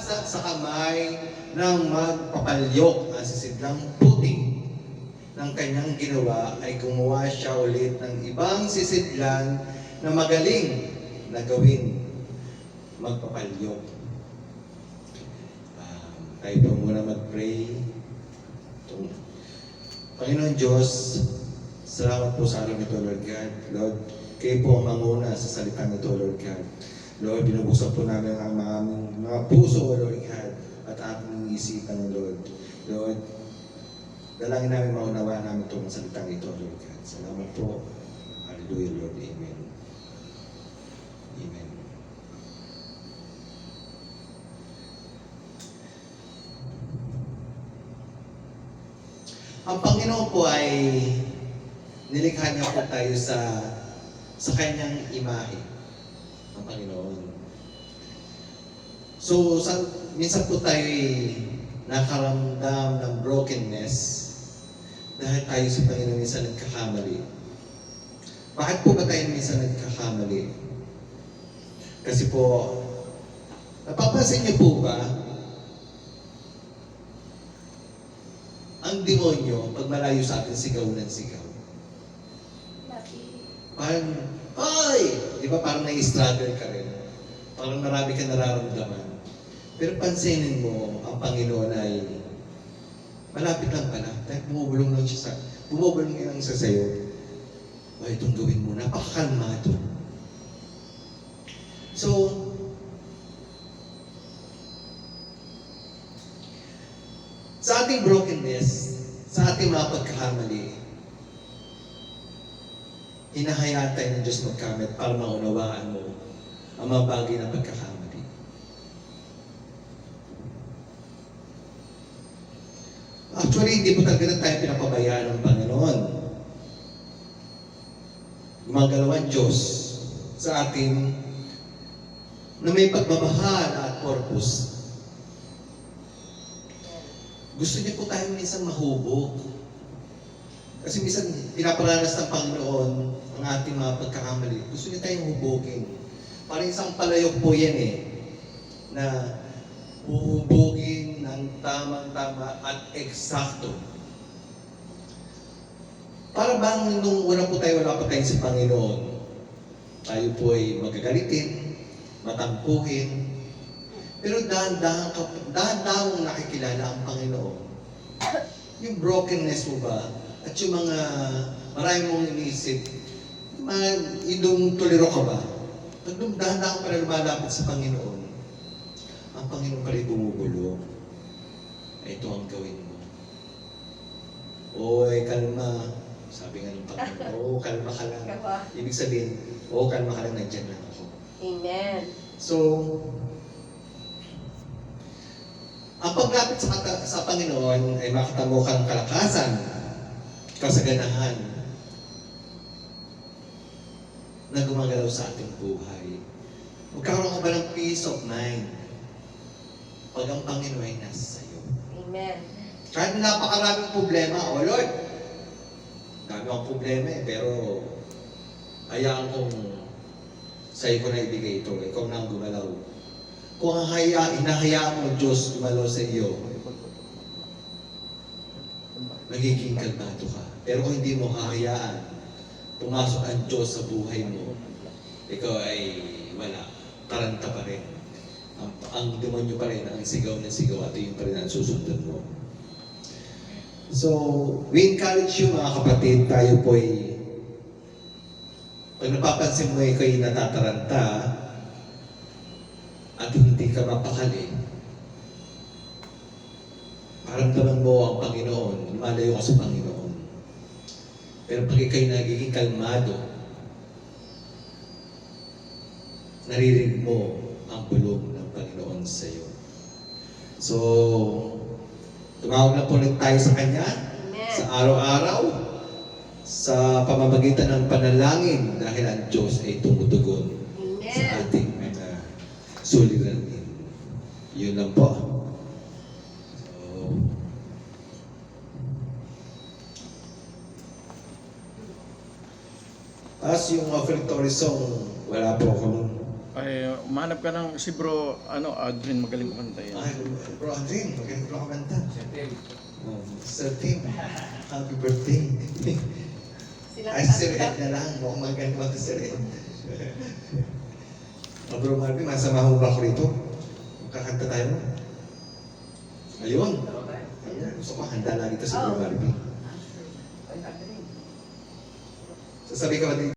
nasa sa kamay ng magpapalyok ang sisidlang puti ng kanyang ginawa ay gumawa siya ulit ng ibang sisidlan na magaling na gawin magpapalyok. Tayo po muna mag-pray. Panginoon Diyos, salamat po sa araw nito, Lord God. Lord, kayo po ang manguna sa salitang ito, Lord God. Lord, binubuksan po namin ang mga puso, Lord God, at ating isipan, Lord. Lord, dalangin namin maunawa namin itong salitang ito, Lord God. Salamat po. Hallelujah, Lord. Amen. Amen. Ang Panginoon po ay nilikha niya po tayo sa kanyang imahe. Ang Panginoon. So, minsan po tayo nakaramdam ng brokenness dahil tayo sa Panginoon minsan nagkakamali. Bakit po ba tayo minsan nagkakamali? Kasi po, napapansin niyo po ba, ang demonyo, pag malayo sa atin, sigaw ng sigaw. Parang, ay! Di ba parang nai-struggle ka rin? Parang marami ka nararamdaman. Pero pansinin mo, ang Panginoon ay malapit lang pala. Dahil bumubulong lang siya sa'yo. O, itong gawin mo. Napakakalmado. So, sa ating brokenness, sa ating mga pagkakamali, hinahayaan tayo ng Diyos magkamit para maunawaan mo ang mga bagay na pagkakamali. Actually, hindi po talaga tayo pinapabayaan ng Panginoon. Gumagalaw ang Diyos sa atin na may pagmamahal at purpose. Gusto niya po tayong minsan mahubog. Kasi minsan pinaparanas ng Panginoon ang ating mga pagkakamali. Gusto niya tayong hubogin. Parang isang palayok po yan na huhubogin ng tamang-tama at eksakto. Para bang nung una po tayo, wala pa tayo sa Panginoon, tayo po ay magagalitin, matampuhin, pero dahan-dahang nakikilala ang Panginoon. Yung brokenness mo ba, at yung mga marami mong inisip, yung tuliro ka ba? Pag dahan-dahang pala lumalapit sa Panginoon, ang Panginoon pala bumubulong. Ito ang gawin mo. Oy, kalma. Sabi nga ng Panginoon, kalma ka lang. Ibig sabihin, kalma ka lang, nandyan lang ako. Amen. So, ang paglapit sa Panginoon ay makatamo kang kalakasan, kasaganahan na gumagalaw sa ating buhay. Magkaroon ka ba ng peace of mind pag ang Panginoon ay nasa iyo? Amen. Kahit napakaraming problema, Lord, dami akong problema pero hayaan kong sa'yo ko na ibigay ito. Ikaw na ang gumalaw. Kung hinahayaan mo Diyos gumalaw sa iyo, magiging kalmado ka. Pero kung hindi mo hahayaan, pumasok ang Diyos sa buhay mo, ikaw ay wala. Taranta pa rin. Ang demonyo pa rin, ang sigaw na sigaw at yun pa rin ang susundan mo. So, we encourage you mga kapatid, tayo po ay pag napapansin mo ikaw ay natataranta, at hindi ka mapakali, maramdaman mo ang Panginoon, lumalayo ka sa Panginoon. Pero pag ikaw'y nagiging kalmado, naririnig mo ang bulong ng Panginoon sa iyo. So, tumawag na po tayo sa Kanya. Amen. Sa araw-araw, sa pamamagitan ng panalangin dahil ang Diyos ay tumutugon sa ating suliranin. Yun lang po. So, tapos yung offertory song, wala po akong Ay, umanap ka ng si bro, Adrian, magaling kumanta yan. Ay, bro Andrin, magaling ko kumanta. Sir Tim, happy birthday. Ay, Sir Ed na lang. Mukhang magaling kumanta Sir Ed. Bro Marvin, masama mo ba ako rito? Kakanta tayo. Ayun. Ayun, gusto ko handa lang dito si Bro Marvin. Sasabi ka ba din?